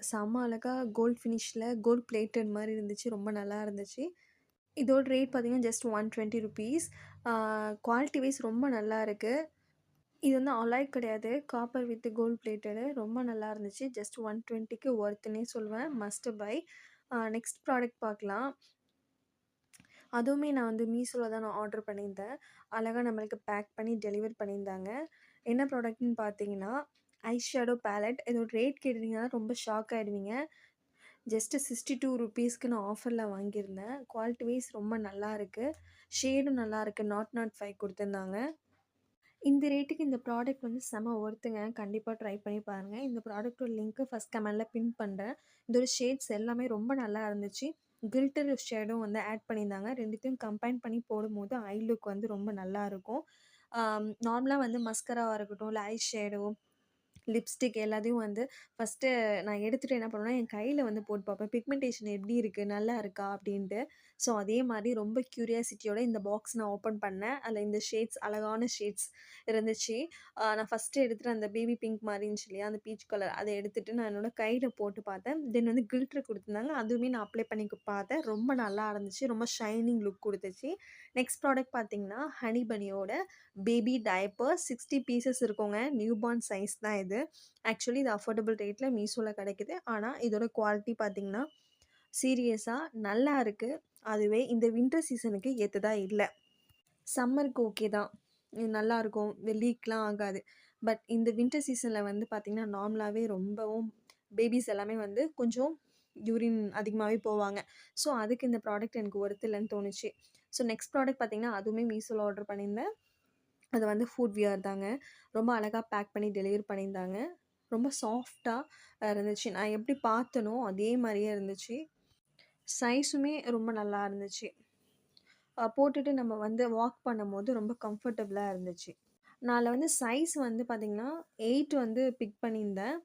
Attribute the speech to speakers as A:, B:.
A: செம்ம அழகா gold ஃபினிஷ்ல gold plated மாரி இருந்துச்சு. ரொம்ப நல்லா இருந்துச்சு. இதோட ரேட் பார்த்தீங்கன்னா, ஜஸ்ட் ₹120. ஆ குவாலிட்டி வைஸ் ரொம்ப நல்லா இருக்கு. இது வந்து அலாய் கிடையாது. Copper with gold plated. ரொம்ப நல்லா இருந்துச்சு. ஜஸ்ட் 120க்கு ஒர்த்துன்னே சொல்லுவேன். Must by. நெக்ஸ்ட் ப்ராடக்ட் பார்க்கலாம். அதுவுமே நான் வந்து மீஷோல தான் நான் ஆர்டர் பண்ணியிருந்தேன். அழகா நம்மளுக்கு பேக் பண்ணி டெலிவர் பண்ணியிருந்தாங்க. என்ன ப்ராடக்ட்ன்னு பார்த்தீங்கன்னா, ஐ ஷேடோ பேலட். இதோட ரேட் கேட்டீங்கன்னா ரொம்ப ஷாக் ஆயிடுவீங்க. ஜஸ்ட் ₹62க்கு நான் ஆஃபர்ல வாங்கியிருந்தேன். குவாலிட்டி வைஸ் ரொம்ப நல்லா இருக்கு. ஷேடும் நல்லாருக்கு. Not not 5 குடுத்துருந்தாங்க. இந்த ரேட்டுக்கு இந்த ப்ராடக்ட் வந்து செம ஒர்த்துங்க. கண்டிப்பா ட்ரை பண்ணி பாருங்க. இந்த ப்ராடக்ட்டோட லிங்க்க ஃபர்ஸ்ட் கமெண்ட்ல பின் பண்றேன். இதோட ஷேட்ஸ் எல்லாமே ரொம்ப நல்லா இருந்துச்சு. கில்டர் ஷேடும் வந்து ஆட் பண்ணியிருந்தாங்க. 2த்தையும் கம்பைன் பண்ணி போடும்போது ஐ லுக் வந்து ரொம்ப நல்லாருக்கும். நார்மலா வந்து மஸ்கராவா இருக்கட்டும், இல்ல ஐ ஷேடோ, லிப்ஸ்டிக் எல்லாத்தையும் வந்து ஃபர்ஸ்ட்டு நான் எடுத்துட்டு என்ன பண்ணுவேன்னா, என் கையில வந்து போட்டு பார்ப்பேன். பிக்மெண்டேஷன் எப்படி இருக்கு? நல்லா இருக்கா? அப்படின்ட்டு. ஸோ, அதே மாரி ரொம்ப கியூரியாசிட்டியோட இந்த பாக்ஸ் நான் ஓப்பன் பண்ணேன். அதில இந்த ஷேட்ஸ் அழகான ஷேட்ஸ் இருந்துச்சு. நான் ஃபர்ஸ்ட்டு எடுத்துட்டு அந்த பேபி பிங்க் மாரி இருந்துச்சு இல்லையா? அந்த பீச் கலர் அத எடுத்துட்டு நான் என்னோட கையில போட்டு பார்த்தேன். தென் வந்து கில்டர் குடுத்துருந்தாங்க. அதுவுமே நான் அப்ளை பண்ணி பார்த்தேன். ரொம்ப நல்லா இருந்துச்சு. ரொம்ப ஷைனிங் லுக் குடுத்துச்சு. நெக்ஸ்ட் ப்ராடக்ட் பார்த்தீங்கன்னா, ஹனி பனியோட பேபி டயப்பர் 60 பீசஸ் இருக்குங்க. நியூ பார்ன் சைஸ் தான் இது. ஆக்சுவலி இது அஃபோர்டபுள் ரேட்ல மீஷோல கிடைக்குது. ஆனா, இதோட குவாலிட்டி பார்த்தீங்கன்னா, சீரியஸா நல்லா இருக்கு. அதுவே இந்த வின்டர் சீசனுக்கு ஏத்ததா இல்ல. சம்மருக்கு ஓகே தான். இது நல்லாருக்கும். லீக்லாம் ஆகாது. பட் இந்த வின்டர் சீசன்ல வந்து பார்த்தீங்கன்னா, நார்மலாவே ரொம்பவும் பேபீஸ் எல்லாமே வந்து கொஞ்சம் யூரின் அதிகமாவே போவாங்க. ஸோ, அதுக்கு இந்த ப்ராடக்ட் எனக்கு ஒர்த் இல்லன்னு தோணுச்சு. ஸோ, நெக்ஸ்ட் ப்ராடக்ட் பார்த்தீங்கன்னா, அதுவுமே மீஷோல ஆர்டர் பண்ணியிருந்தேன். அது வந்து ஃபுட் வியர் தாங்க. ரொம்ப அழகா பேக் பண்ணி டெலிவரி பண்ணியிருந்தாங்க. ரொம்ப சாஃப்ட்டா இருந்துச்சு. நான் எப்படி பார்த்தனோ, அதே மாரியே இருந்துச்சு. சைஸுமே ரொம்ப நல்லா இருந்துச்சு. போட்டுட்டு நம்ம வந்து வாக் பண்ணும்போது ரொம்ப கம்ஃபர்டபுளா இருந்துச்சு. நான் அதில வந்து சைஸ் வந்து பார்த்தீங்கன்னா, 8 வந்து பிக் பண்ணியிருந்தேன்.